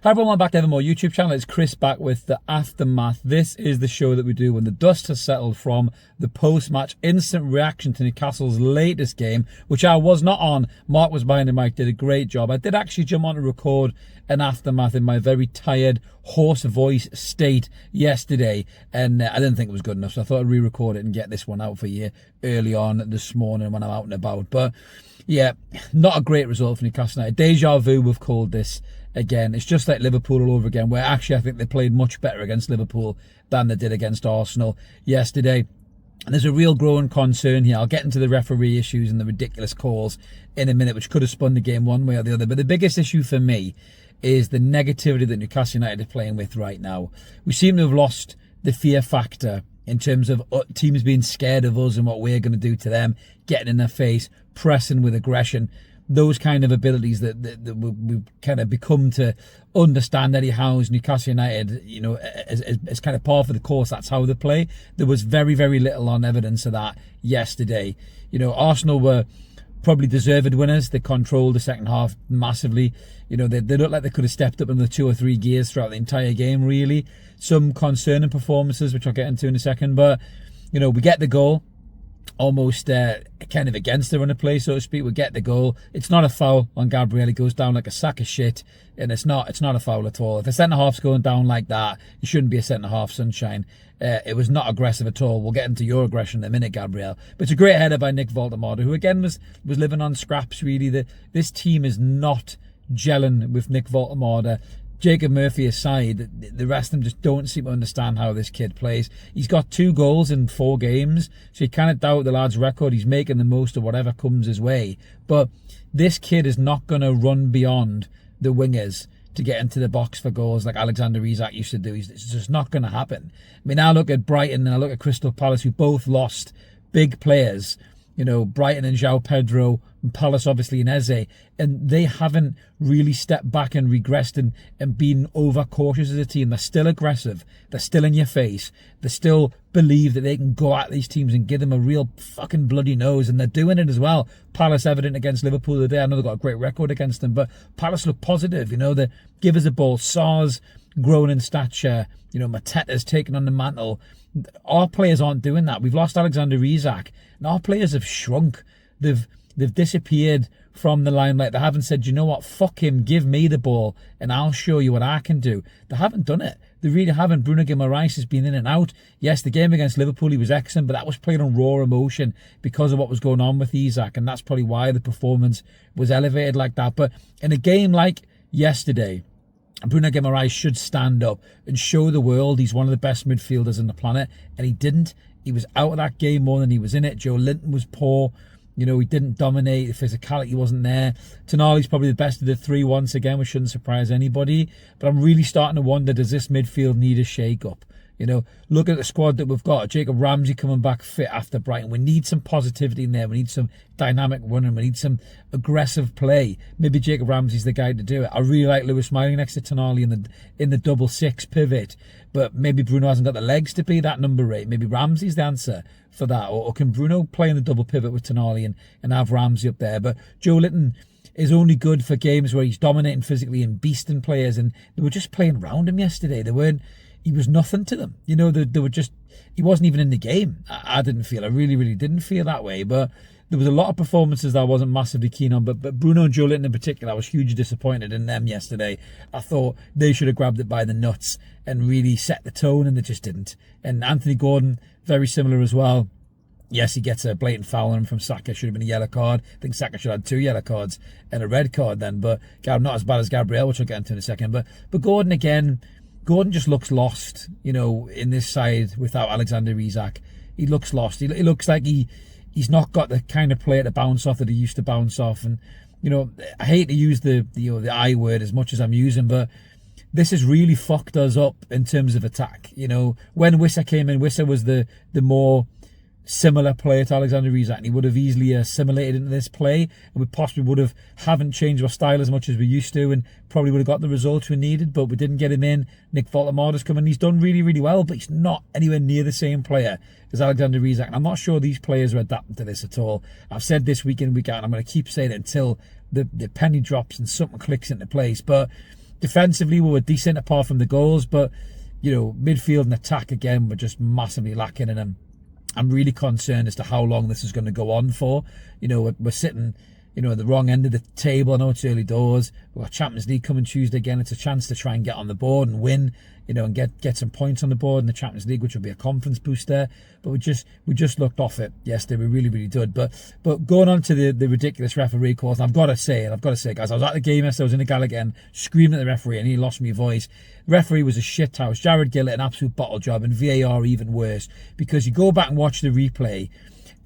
Hi everyone, welcome back to Evermore YouTube channel. It's Chris back with the Aftermath. This is the show that we do when the dust has settled from the post-match instant reaction to Newcastle's latest game, which I was not on. Mark was behind the mic, did a great job. I did actually jump on to record an Aftermath in my very tired, hoarse voice state yesterday, and I didn't think it was good enough, so I thought I'd re-record it and get this one out for you early on this morning when I'm out and about. But yeah, not a great result for Newcastle United. Deja vu, we've called this. Again, it's just like Liverpool all over again, where actually I think they played much better against Liverpool than they did against Arsenal yesterday. And there's a real growing concern here. I'll get into the referee issues and the ridiculous calls in a minute, which could have spun the game one way or the other. But the biggest issue for me is the negativity that Newcastle United are playing with right now. We seem to have lost the fear factor in terms of teams being scared of us and what we're going to do to them, getting in their face, pressing with aggression. Those kind of abilities that we've kind of become to understand Eddie Howe's Newcastle United, you know, as kind of par for the course. That's how they play. There was very, very little on evidence of that yesterday. You know, Arsenal were probably deserved winners. They controlled the second half massively. You know, they looked like they could have stepped up in the 2 or 3 gears throughout the entire game, really. Some concerning performances, which I'll get into in a second. But, you know, we get the goal. Almost kind of against the run of play, so to speak. We get the goal. It's not a foul on Gabriel. He goes down like a sack of shit, and it's not a foul at all. If a centre-half's going down like that, it shouldn't be a centre-half, sunshine. It was not aggressive at all. We'll get into your aggression in a minute, Gabriel. But it's a great header by Nick Voltemade, who again was living on scraps, really. This team is not gelling with Nick Voltemade. Jacob Murphy aside, the rest of them just don't seem to understand how this kid plays. He's got 2 goals in 4 games, so you can't doubt the lad's record. He's making the most of whatever comes his way. But this kid is not going to run beyond the wingers to get into the box for goals like Alexander Isak used to do. It's just not going to happen. I mean, I look at Brighton and I look at Crystal Palace, who both lost big players. You know, Brighton and João Pedro, and Palace obviously and Eze, and they haven't really stepped back and regressed and been overcautious as a team. They're still aggressive. They're still in your face. They still believe that they can go at these teams and give them a real fucking bloody nose, and they're doing it as well. Palace evident against Liverpool today. I know they've got a great record against them, but Palace look positive. You know, they give us a ball. Sar's grown in stature. You know, Mateta's taken on the mantle. Our players aren't doing that. We've lost Alexander Isak, and our players have shrunk. They've disappeared from the limelight. They haven't said, you know what, fuck him, give me the ball, and I'll show you what I can do. They haven't done it. They really haven't. Bruno Guimaraes has been in and out. Yes, the game against Liverpool, he was excellent, but that was played on raw emotion because of what was going on with Isak, and that's probably why the performance was elevated like that. But in a game like yesterday, Bruno Guimaraes should stand up and show the world he's one of the best midfielders on the planet, and he didn't. He was out of that game more than he was in it. Joe Linton was poor. You know, he didn't dominate. The physicality wasn't there. Tonali's probably the best of the 3 once again, which shouldn't surprise anybody. But I'm really starting to wonder, does this midfield need a shake-up? You know, look at the squad that we've got. Jacob Ramsey coming back fit after Brighton. We need some positivity in there. We need some dynamic running. We need some aggressive play. Maybe Jacob Ramsey's the guy to do it. I really like Lewis Smiling next to Tonali in the 6-6 pivot. But maybe Bruno hasn't got the legs to be that number 8. Maybe Ramsey's the answer for that. Or can Bruno play in the double pivot with Tonali and have Ramsey up there? But Joe Linton is only good for games where he's dominating physically and beasting players. And they were just playing around him yesterday. He was nothing to them. You know, they were just, he wasn't even in the game. I didn't feel, I really, really didn't feel that way. But there was a lot of performances that I wasn't massively keen on. But Bruno and Joe Linton in particular, I was hugely disappointed in them yesterday. I thought they should have grabbed it by the nuts and really set the tone, and they just didn't. And Anthony Gordon, very similar as well. Yes, he gets a blatant foul on him from Saka. Should have been a yellow card. I think Saka should have had 2 yellow cards and a red card then. But not as bad as Gabriel, which I'll get into in a second. But Gordon again, Gordon just looks lost, you know, in this side without Alexander Isak. He looks lost. He looks like he's not got the kind of player to bounce off that he used to bounce off. And, you know, I hate to use the I word as much as I'm using, but this has really fucked us up in terms of attack. You know, when Wissa came in, Wissa was the more similar player to Alexander Isak, and he would have easily assimilated into this play, and we possibly haven't changed our style as much as we used to, and probably would have got the results we needed, but we didn't get him in. Nick Voltemade's come in. He's done really, really well, but he's not anywhere near the same player as Alexander Isak, and I'm not sure these players are adapting to this at all. I've said this week in, week out, and I'm going to keep saying it until the penny drops and something clicks into place. But defensively we were decent apart from the goals, but you know, midfield and attack again were just massively lacking in them. I'm really concerned as to how long this is going to go on for. You know, we're sitting, you know, at the wrong end of the table. I know it's early doors. We've got Champions League coming Tuesday again. It's a chance to try and get on the board and win, you know, and get some points on the board in the Champions League, which will be a conference booster. But we just looked off it yesterday. We really, really did. But going on to the ridiculous referee calls, and I've got to say, guys, I was at the game yesterday. I was in the Gala again, screaming at the referee, and he lost me voice. Referee was a shit house. Jared Gillett, an absolute bottle job, and VAR even worse, because you go back and watch the replay,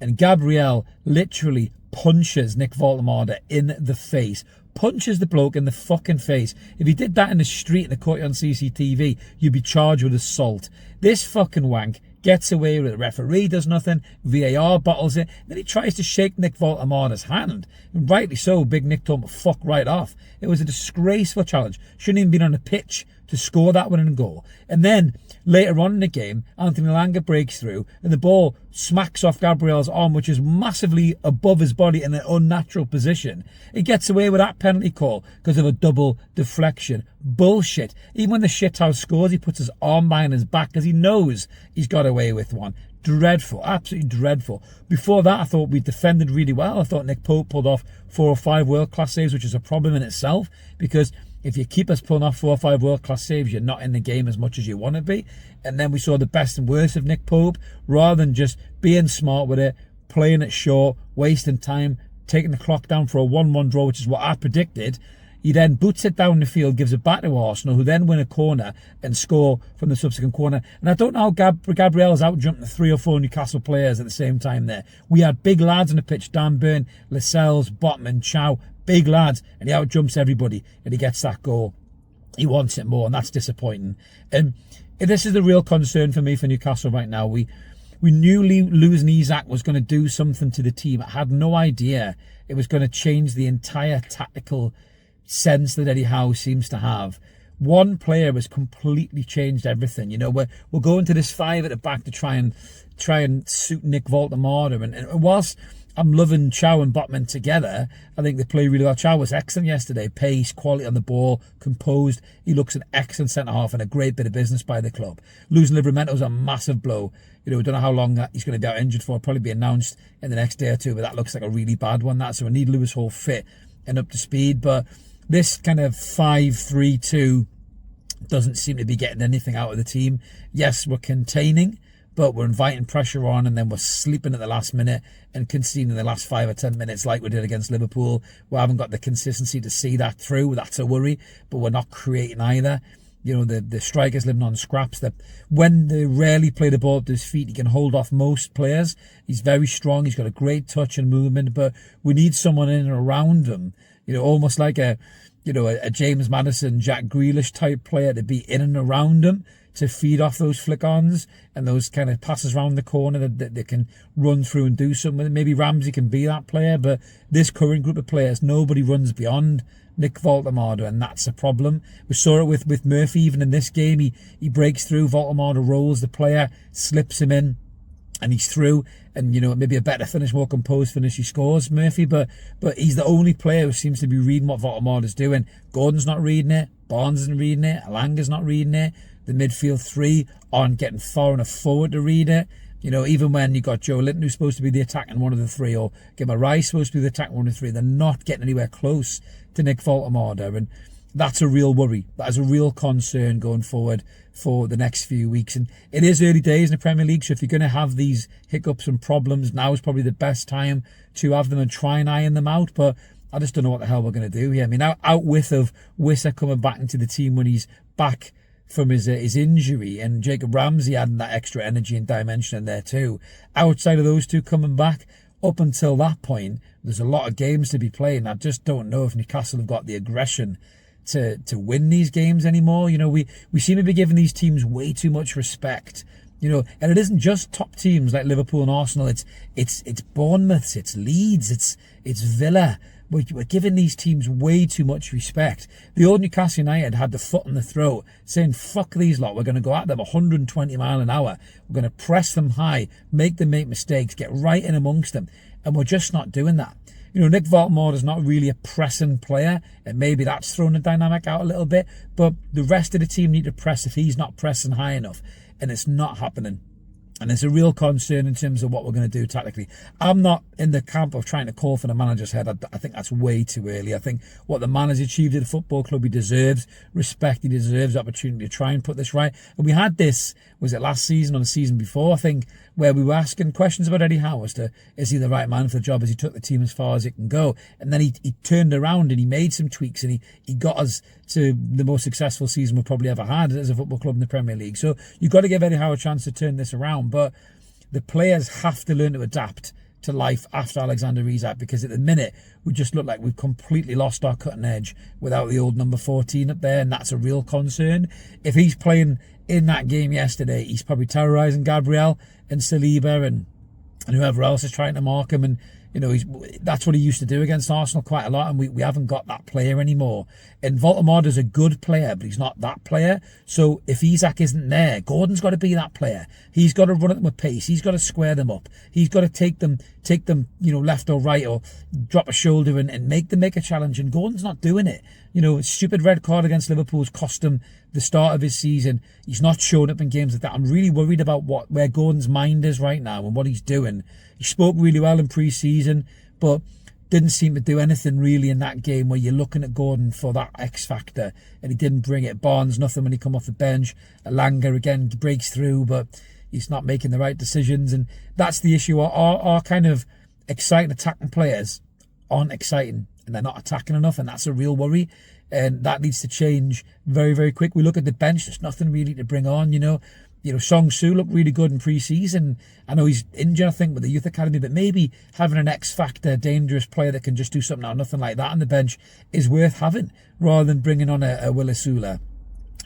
and Gabriel literally punches Nick Voltemade in the face. Punches the bloke in the fucking face. If he did that in the street and they caught you on CCTV, you'd be charged with assault. This fucking wank gets away with it. The referee does nothing. VAR bottles it. Then he tries to shake Nick Voltemade's hand. And rightly so, Big Nick told him to fuck right off. It was a disgraceful challenge. Shouldn't even been on a pitch to score that winning goal. And then later on in the game, Anthony Elanga breaks through and the ball smacks off Gabriel's arm, which is massively above his body in an unnatural position. He gets away with that penalty call because of a double deflection. Bullshit. Even when the shithouse scores, he puts his arm behind his back because he knows he's got away with one. Dreadful, absolutely dreadful. Before that, I thought we defended really well. I thought Nick Pope pulled off 4 or 5 world-class saves, which is a problem in itself, because if you keep us pulling off 4 or 5 world-class saves, you're not in the game as much as you want to be. And then we saw the best and worst of Nick Pope, rather than just being smart with it, playing it short, wasting time, taking the clock down for a 1-1 draw, which is what I predicted. He then boots it down the field, gives it back to Arsenal, who then win a corner and score from the subsequent corner. And I don't know how Gabriel is out-jumping 3 or 4 Newcastle players at the same time there. We had big lads on the pitch, Dan Burn, Lascelles, Botman, Chow, big lads, and he out-jumps everybody, and he gets that goal. He wants it more, and that's disappointing. And this is the real concern for me for Newcastle right now. We knew losing Isak was going to do something to the team. I had no idea it was going to change the entire tactical sense that Eddie Howe seems to have. One player has completely changed everything. You know, we're going to this 5 at the back to try and suit Nick Voltemade, and whilst I'm loving Chow and Botman together, I think they play really well. Chow was excellent yesterday. Pace, quality on the ball, composed. He looks an excellent centre-half and a great bit of business by the club. Losing Livramento was a massive blow. You know, we don't know how long he's going to be out injured for. It'll probably be announced in the next day or two, but that looks like a really bad one, that. So we need Lewis Hall fit and up to speed. But this kind of 5-3-2 doesn't seem to be getting anything out of the team. Yes, we're containing, but we're inviting pressure on, and then we're sleeping at the last minute and conceding in the last 5 or 10 minutes like we did against Liverpool. We haven't got the consistency to see that through. That's a worry, but we're not creating either. You know, the strikers living on scraps. That when they rarely play the ball up to his feet, he can hold off most players. He's very strong. He's got a great touch and movement, but we need someone in and around him. You know, almost like a James Maddison, Jack Grealish type player to be in and around him, to feed off those flick-ons and those kind of passes around the corner that they can run through and do something. Maybe Ramsey can be that player, but this current group of players, nobody runs beyond Nick Voltemade, and that's a problem. We saw it with Murphy even in this game. He breaks through, Voltemade rolls the player, slips him in, and he's through. And, you know, maybe a better finish, more composed finish, he scores, Murphy. But he's the only player who seems to be reading what Voltemade is doing. Gordon's not reading it. Barnes isn't reading it. Alanga's not reading it. The midfield 3 aren't getting far enough forward to read it. You know, even when you got Joe Linton, who's supposed to be the attacking one of the 3, or Gemma Rice supposed to be the attacking one of the 3, they're not getting anywhere close to Nick Voltemade. And that's a real worry. That is a real concern going forward for the next few weeks. And it is early days in the Premier League, so if you're going to have these hiccups and problems, now is probably the best time to have them and try and iron them out. But I just don't know what the hell we're going to do here. I mean, outwith of Wissa coming back into the team when he's back from his injury, and Jacob Ramsey adding that extra energy and dimension in there too. Outside of those two coming back, up until that point, there's a lot of games to be played. I just don't know if Newcastle have got the aggression to win these games anymore. You know, we seem to be giving these teams way too much respect. You know, and it isn't just top teams like Liverpool and Arsenal. It's Bournemouth, it's Leeds, it's Villa. We're giving these teams way too much respect. The old Newcastle United had the foot on the throat, saying, fuck these lot, we're going to go at them 120 mile an hour. We're going to press them high, make them make mistakes, get right in amongst them. And we're just not doing that. Nick Valtemore is not really a pressing player, and maybe that's thrown the dynamic out a little bit, but the rest of the team need to press if he's not pressing high enough, and it's not happening. And it's a real concern in terms of what we're going to do tactically. I'm not in the camp of trying to call for the manager's head. I think that's way too early. I think what the man has achieved at the football club, he deserves respect. He deserves the opportunity to try and put this right. And we had this, was it last season or the season before, I think, where we were asking questions about Eddie Howe as to, is he the right man for the job, as he took the team as far as it can go. And then he turned around and he made some tweaks, and he got us to the most successful season we've probably ever had as a football club in the Premier League. So you've got to give Eddie Howe a chance to turn this around. But the players have to learn to adapt to life after Alexander Isak, because at the minute we just look like we've completely lost our cutting edge without the old number 14 up there, and that's a real concern. If he's playing in that game yesterday, he's probably terrorising Gabriel and Saliba and whoever else is trying to mark him, and that's what he used to do against Arsenal quite a lot, and we haven't got that player anymore. And Valtemore is a good player, but he's not that player. So if Isak isn't there, Gordon's got to be that player. He's got to run at them with pace. He's got to square them up. He's got to take them, left or right, or drop a shoulder and make them make a challenge. And Gordon's not doing it. A stupid red card against Liverpool's cost him the start of his season. He's not showing up in games like that. I'm really worried about where Gordon's mind is right now and what he's doing. He spoke really well in pre-season, but didn't seem to do anything really in that game where you're looking at Gordon for that X factor, and he didn't bring it. Barnes, nothing when he come off the bench. Elanga again breaks through, but he's not making the right decisions, and that's the issue. Our kind of exciting attacking players aren't exciting, and they're not attacking enough, and that's a real worry. And that needs to change very, very quick. We look at the bench, there's nothing really to bring on, Song Soo looked really good in pre-season. I know he's injured, I think, with the youth academy, but maybe having an X-factor, dangerous player that can just do something or nothing like that on the bench is worth having, rather than bringing on a Willis Sula,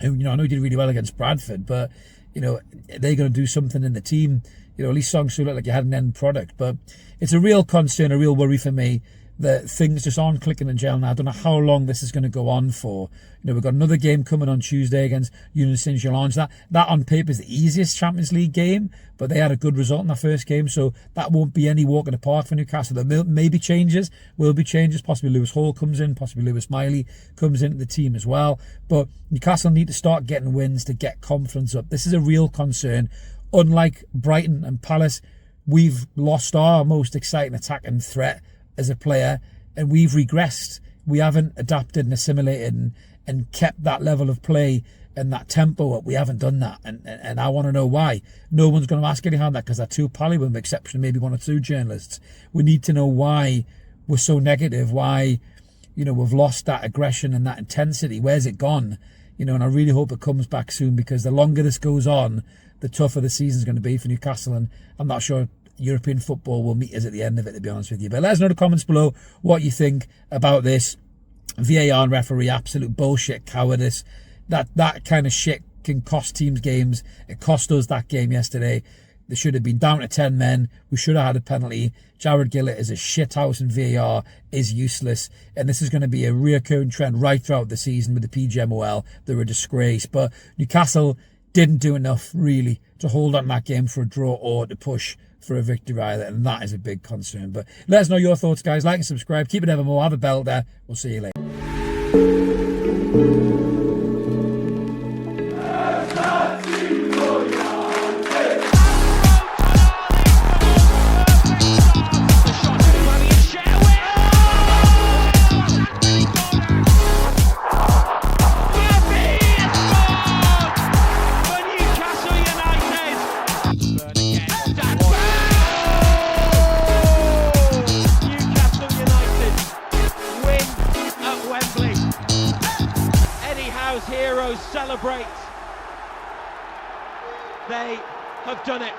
who, I know he did really well against Bradford, but, they're going to do something in the team. At least Song Soo looked like he had an end product. But it's a real concern, a real worry for me, that things just aren't clicking in jail now. I don't know how long this is going to go on for. We've got another game coming on Tuesday against Union Saint-Gilloise. That on paper is the easiest Champions League game, but they had a good result in their first game, so that won't be any walk in the park for Newcastle. There may be changes, will be changes. Possibly Lewis Hall comes in, possibly Lewis Miley comes into the team as well. But Newcastle need to start getting wins to get confidence up. This is a real concern. Unlike Brighton and Palace, we've lost our most exciting attacking threat as a player, and we've regressed. We haven't adapted and assimilated and kept that level of play and that tempo up. We haven't done that, and I want to know why. No one's going to ask anyhow that, because they're too pally, with the exception of maybe one or two journalists. We need to know why we're so negative, why we've lost that aggression and that intensity. Where's it gone? And I really hope it comes back soon, because the longer this goes on, the tougher the season's going to be for Newcastle, and I'm not sure European football will meet us at the end of it, to be honest with you. But let us know in the comments below what you think about this. VAR and referee, absolute bullshit, cowardice. That kind of shit can cost teams games. It cost us that game yesterday. They should have been down to 10 men. We should have had a penalty. Jared Gillett is a shithouse, and VAR is useless. And this is going to be a reoccurring trend right throughout the season with the PGMOL. They're a disgrace. But Newcastle didn't do enough, really, to hold on that game for a draw or to push for a victory either, and that is a big concern. But let us know your thoughts, guys. Like and subscribe. Keep it evermore. Have a bell there. We'll see you later. Heroes celebrate. They have done it.